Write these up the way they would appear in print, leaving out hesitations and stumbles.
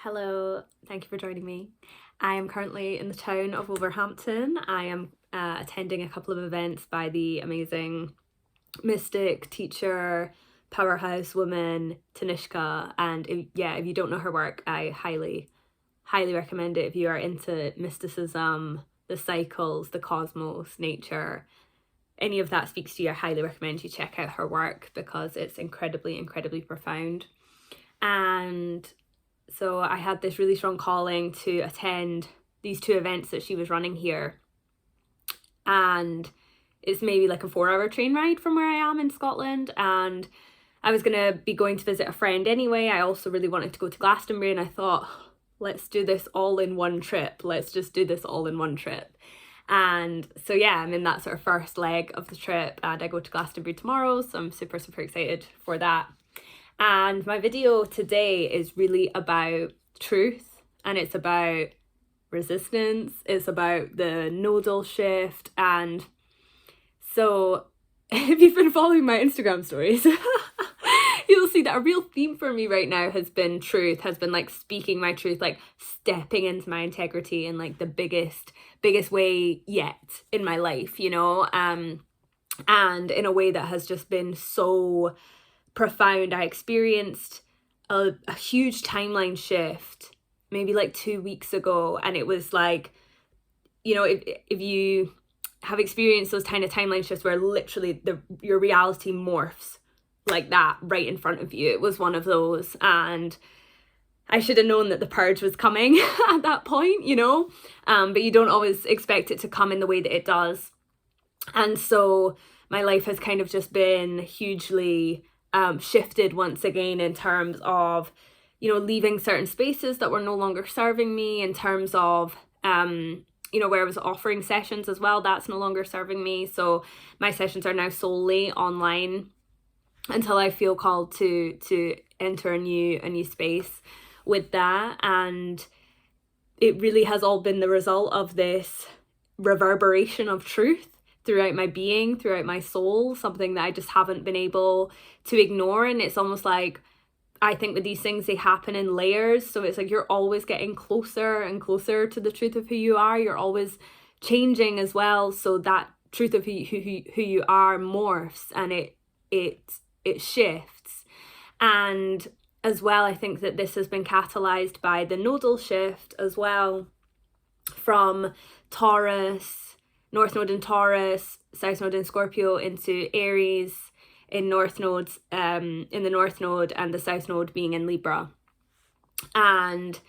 Hello, thank you for joining me. I am currently in the town of Wolverhampton. I am attending a couple of events by the amazing mystic, teacher, powerhouse woman Tanishka. And if you don't know her work, I highly recommend it if you are into mysticism, the cycles, the cosmos, nature. Any of that speaks to you, I highly recommend you check out her work because it's incredibly profound. And so I had this really strong calling to attend these two events that she was running here. And it's maybe like a 4-hour train ride from where I am in Scotland. And I was going to be going to visit a friend anyway. I also really wanted to go to Glastonbury, and I thought, let's do this all in one trip. Let's just do this all in one trip. And so yeah, I'm in that sort of first leg of the trip, and I go to Glastonbury tomorrow. So I'm super excited for that. And my video today is really about truth, and it's about resistance, it's about the nodal shift. And so if you've been following my Instagram stories, you'll see that a real theme for me right now has been truth, has been like speaking my truth, like stepping into my integrity in like the biggest way yet in my life, and in a way that has just been so profound. I experienced a huge timeline shift maybe like 2 weeks ago, and it was like, if you have experienced those kind of timeline shifts where literally your reality morphs like that right in front of you, it was one of those. And I should have known that the purge was coming at that point, but you don't always expect it to come in the way that it does. And so my life has kind of just been hugely shifted once again in terms of, leaving certain spaces that were no longer serving me, in terms of, where I was offering sessions as well, that's no longer serving me. So my sessions are now solely online until I feel called to enter a new space with that. And it really has all been the result of this reverberation of truth throughout my being, throughout my soul, something that I just haven't been able to ignore. And it's almost like, I think with these things, they happen in layers. So it's like you're always getting closer and closer to the truth of who you are. You're always changing as well. So that truth of who you are morphs, and it shifts. And as well, I think that this has been catalyzed by the nodal shift as well, from Taurus, North Node in Taurus, South Node in Scorpio into Aries in North Nodes, in the North Node, and the South Node being in Libra. And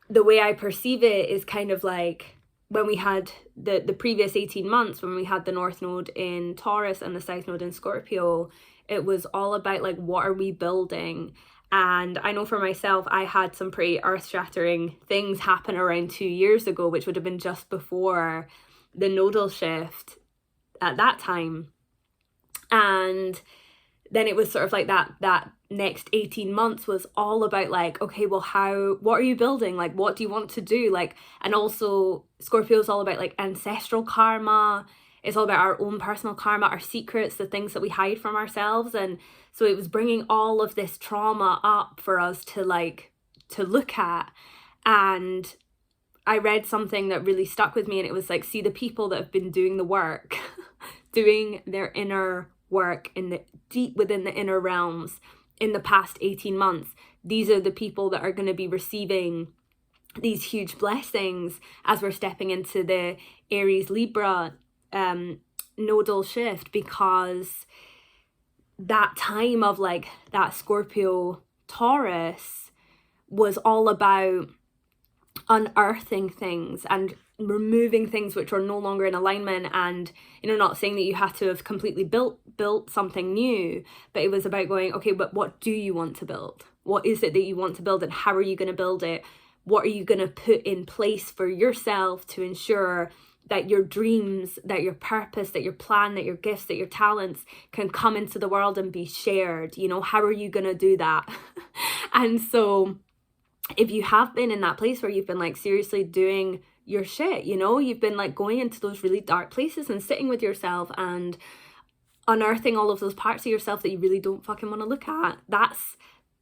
the way I perceive it is kind of like when we had the previous 18 months, when we had the North Node in Taurus and the South Node in Scorpio, it was all about like, what are we building? And I know for myself, I had some pretty earth-shattering things happen around 2 years ago, which would have been just before the nodal shift at that time. And then it was sort of like that next 18 months was all about like, okay, well, what are you building? Like, what do you want to do? Like, and also Scorpio is all about like ancestral karma. It's all about our own personal karma, our secrets, the things that we hide from ourselves. And so it was bringing all of this trauma up for us to look at. And I read something that really stuck with me, and it was like, see, the people that have been doing the work, doing their inner work in the deep within the inner realms in the past 18 months, these are the people that are going to be receiving these huge blessings as we're stepping into the Aries Libra nodal shift, because that time of like that Scorpio Taurus was all about unearthing things and removing things which are no longer in alignment. And not saying that you have to have completely built something new, but it was about going, okay, but what do you want to build? What is it that you want to build, and how are you going to build it? What are you going to put in place for yourself to ensure that your dreams, that your purpose, that your plan, that your gifts, that your talents can come into the world and be shared? How are you going to do that? And so if you have been in that place where you've been like seriously doing your shit, you've been like going into those really dark places and sitting with yourself and unearthing all of those parts of yourself that you really don't fucking want to look at, that's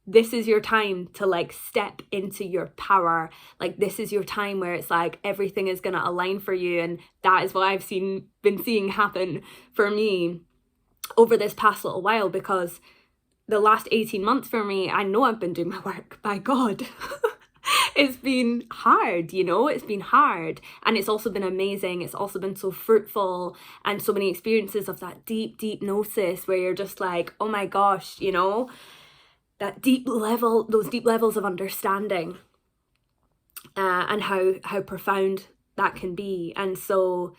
this is your time to like step into your power. Like this is your time where it's like everything is going to align for you. And that is what I've been seeing happen for me over this past little while, because the last 18 months for me, I know I've been doing my work, by God. It's been hard, you know, it's been hard. And it's also been amazing. It's also been so fruitful, and so many experiences of that deep, deep gnosis where you're just like, oh my gosh, you know, that deep level, those deep levels of understanding, and how profound that can be. And so,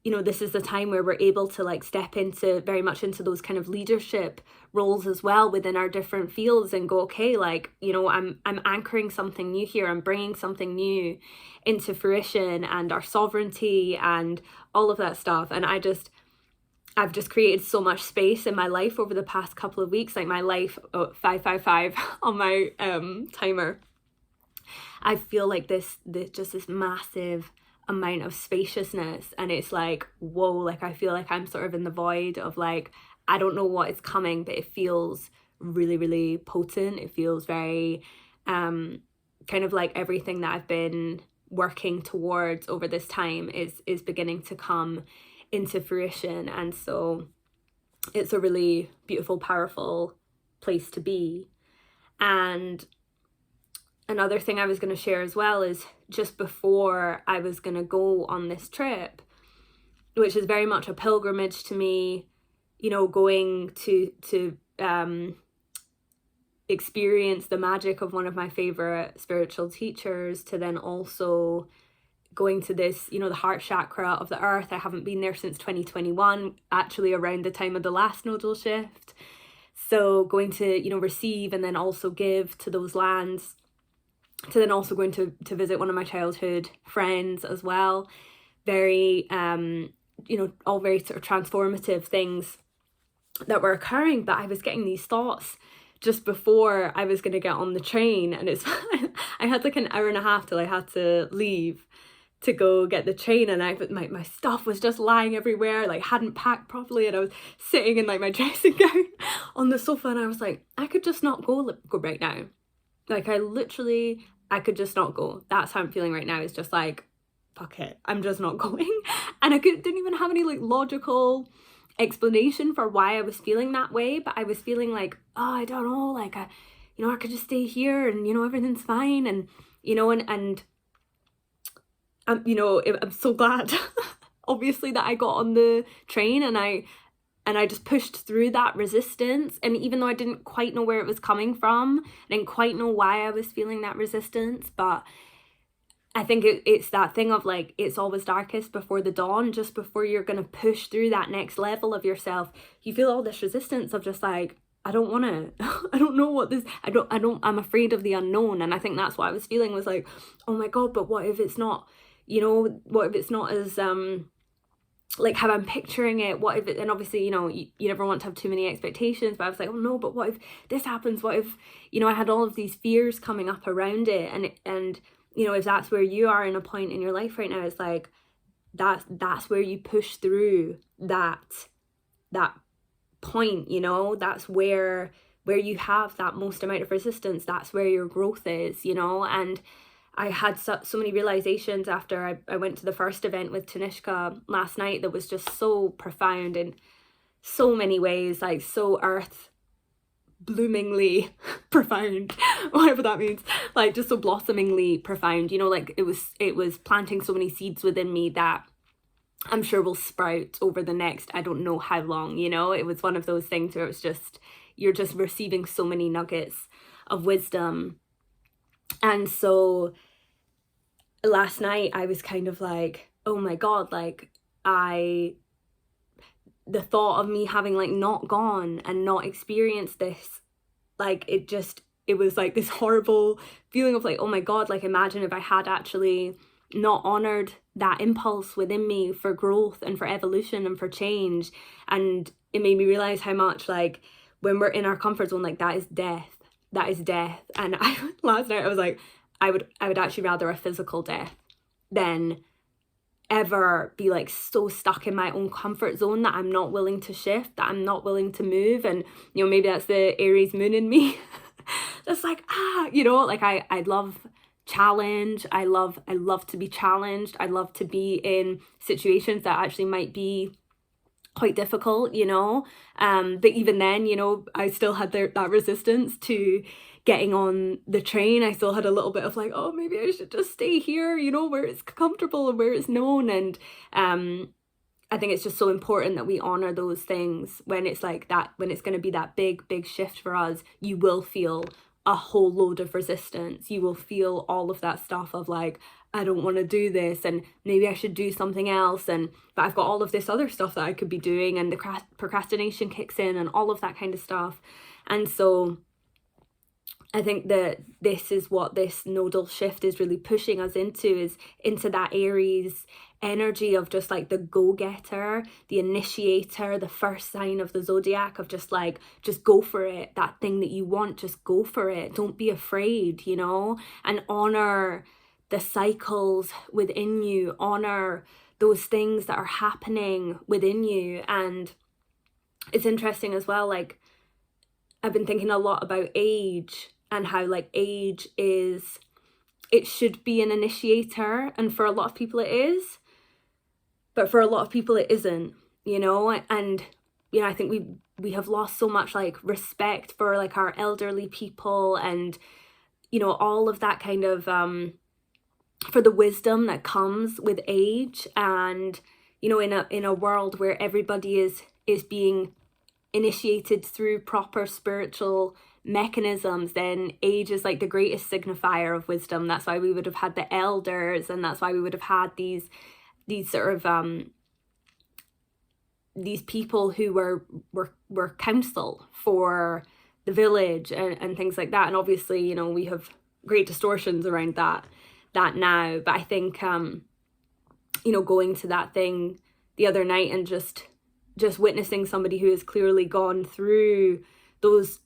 you know, this is the time where we're able to like step into very much into those kind of leadership roles as well within our different fields, and go, okay, like, you know, I'm anchoring something new here. I'm bringing something new into fruition, and our sovereignty and all of that stuff. And I've just created so much space in my life over the past couple of weeks, like my life, 555 on my timer. I feel like this massive amount of spaciousness, and it's like, whoa, like I feel like I'm sort of in the void of like, I don't know what is coming, but it feels really, really potent. It feels very kind of like everything that I've been working towards over this time is beginning to come into fruition. And so it's a really beautiful, powerful place to be. And another thing I was going to share as well is just before I was going to go on this trip, which is very much a pilgrimage to me, you know, going to experience the magic of one of my favorite spiritual teachers, to then also going to this, you know, the heart chakra of the earth. I haven't been there since 2021, actually around the time of the last nodal shift. So going to, you know, receive and then also give to those lands, to then also going to visit one of my childhood friends as well. Very, you know, all very sort of transformative things that were occurring. But I was getting these thoughts just before I was going to get on the train, and it's I had like an hour and a half till I had to leave to go get the train, and my stuff was just lying everywhere, like hadn't packed properly, and I was sitting in like my dressing gown on the sofa, and I was like, I could just not go right now. Like I could just not go. That's how I'm feeling right now. It's just like, fuck it, I'm just not going. And I didn't even have any like logical explanation for why I was feeling that way, but I was feeling like, oh, I don't know, like you know, I could just stay here and, you know, everything's fine, and, you know, and you know, I'm so glad obviously that I got on the train, and I just pushed through that resistance. And even though I didn't quite know where it was coming from, I didn't quite know why I was feeling that resistance, but I think it's that thing of like, it's always darkest before the dawn. Just before you're going to push through that next level of yourself, you feel all this resistance of just like, I don't want to, I don't know what this, I'm afraid of the unknown. And I think that's what I was feeling, was like, oh my God, but what if it's not, you know, what if it's not as, like how I'm picturing it? What if it, and obviously, you know, you never want to have too many expectations, but I was like, oh no, but what if this happens? What if, you know, I had all of these fears coming up around it, and you know, if that's where you are in a point in your life right now, it's like that's where you push through that point, you know, that's where you have that most amount of resistance. That's where your growth is, you know. And I had so many realizations after I went to the first event with Tanishka last night that was just so profound in so many ways, like so earth bloomingly profound, whatever that means, like just so blossomingly profound, you know, like it was planting so many seeds within me that I'm sure will sprout over the next, I don't know how long, you know. It was one of those things where it was just, you're just receiving so many nuggets of wisdom. And so last night I was kind of like, oh my God, like the thought of me having like not gone and not experienced this, like it was like this horrible feeling of like, oh my God, like imagine if I had actually not honored that impulse within me for growth and for evolution and for change. And it made me realize how much, like, when we're in our comfort zone, like that is death. And last night I was like, I would actually rather a physical death than ever be like so stuck in my own comfort zone that I'm not willing to shift, that I'm not willing to move. And, you know, maybe that's the Aries moon in me it's like, you know, like I love challenge. I love to be challenged. I love to be in situations that actually might be quite difficult, you know. But even then, you know, I still had that resistance to getting on the train. I still had a little bit of like, oh, maybe I should just stay here, you know, where it's comfortable and where it's known. And I think it's just so important that we honor those things when it's like that, when it's going to be that big shift for us. You will feel a whole load of resistance. You will feel all of that stuff of like, I don't want to do this, and maybe I should do something else, and but I've got all of this other stuff that I could be doing, and the procrastination kicks in and all of that kind of stuff. And so I think that this is what this nodal shift is really pushing us into, is into that Aries energy of just like the go-getter, the initiator, the first sign of the zodiac, of just like, just go for it. That thing that you want, just go for it. Don't be afraid, you know, and honor the cycles within you, honor those things that are happening within you. And it's interesting as well, like I've been thinking a lot about age and how like age is, it should be an initiator, and for a lot of people it is, but for a lot of people it isn't, you know. And you know, I think we have lost so much like respect for like our elderly people, and you know, all of that kind of for the wisdom that comes with age. And you know, in a world where everybody is being initiated through proper spiritual mechanisms, then age is like the greatest signifier of wisdom. That's why we would have had the elders, and that's why we would have had these sort of these people who were counsel for the village and things like that. And obviously, you know, we have great distortions around that now, but I think you know, going to that thing the other night and just witnessing somebody who has clearly gone through those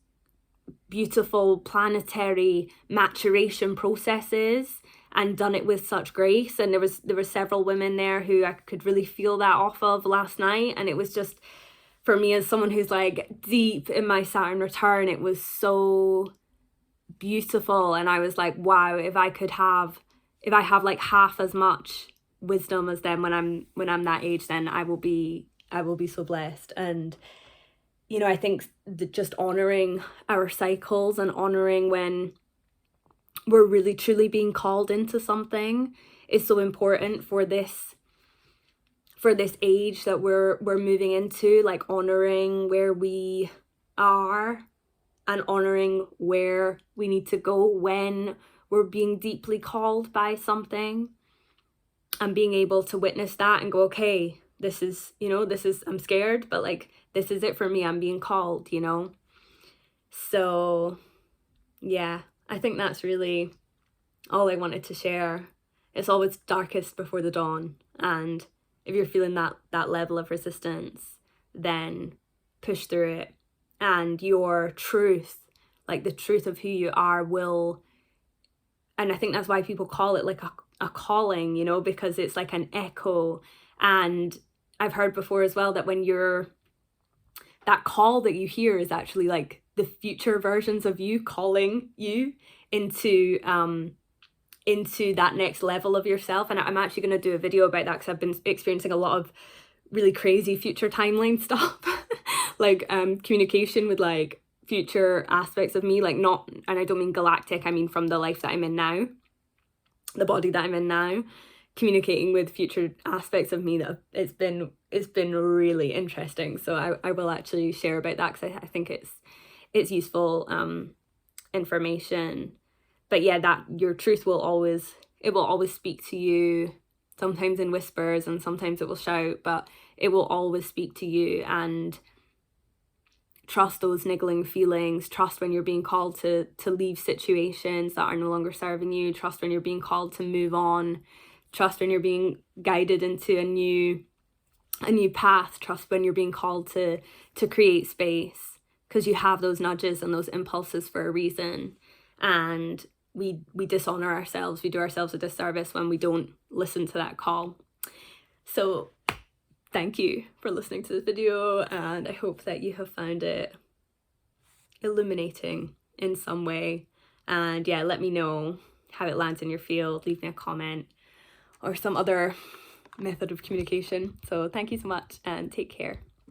beautiful planetary maturation processes and done it with such grace. And there were several women there who I could really feel that off of last night. And it was just, for me as someone who's like deep in my Saturn return, it was so beautiful. And I was like, wow, if I have like half as much wisdom as them when I'm that age, then I will be so blessed. And you know, I think that just honoring our cycles and honoring when we're really truly being called into something is so important for this age that we're moving into, like honoring where we are and honoring where we need to go when we're being deeply called by something, and being able to witness that and go, okay, this is, you know, I'm scared, but like, this is it for me. I'm being called, you know? So yeah, I think that's really all I wanted to share. It's always darkest before the dawn. And if you're feeling that level of resistance, then push through it. And your truth, like the truth of who you are, will, and I think that's why people call it like a calling, you know, because it's like an echo. And I've heard before as well that when that call that you hear is actually like the future versions of you calling you into that next level of yourself. And I'm actually going to do a video about that, because I've been experiencing a lot of really crazy future timeline stuff, like communication with like future aspects of me, like not, and I don't mean galactic, I mean from the life that I'm in now, the body that I'm in now, communicating with future aspects of me. That it's been really interesting. So I will actually share about that, because I think it's useful information. But yeah, that your truth will always speak to you, sometimes in whispers and sometimes it will shout, but it will always speak to you. And trust those niggling feelings. Trust when you're being called to leave situations that are no longer serving you. Trust when you're being called to move on. Trust when you're being guided into a new path. Trust when you're being called to create space, because you have those nudges and those impulses for a reason. And we dishonor ourselves. We do ourselves a disservice when we don't listen to that call. So thank you for listening to this video, and I hope that you have found it illuminating in some way. And yeah, let me know how it lands in your field. Leave me a comment or some other method of communication. So thank you so much and take care.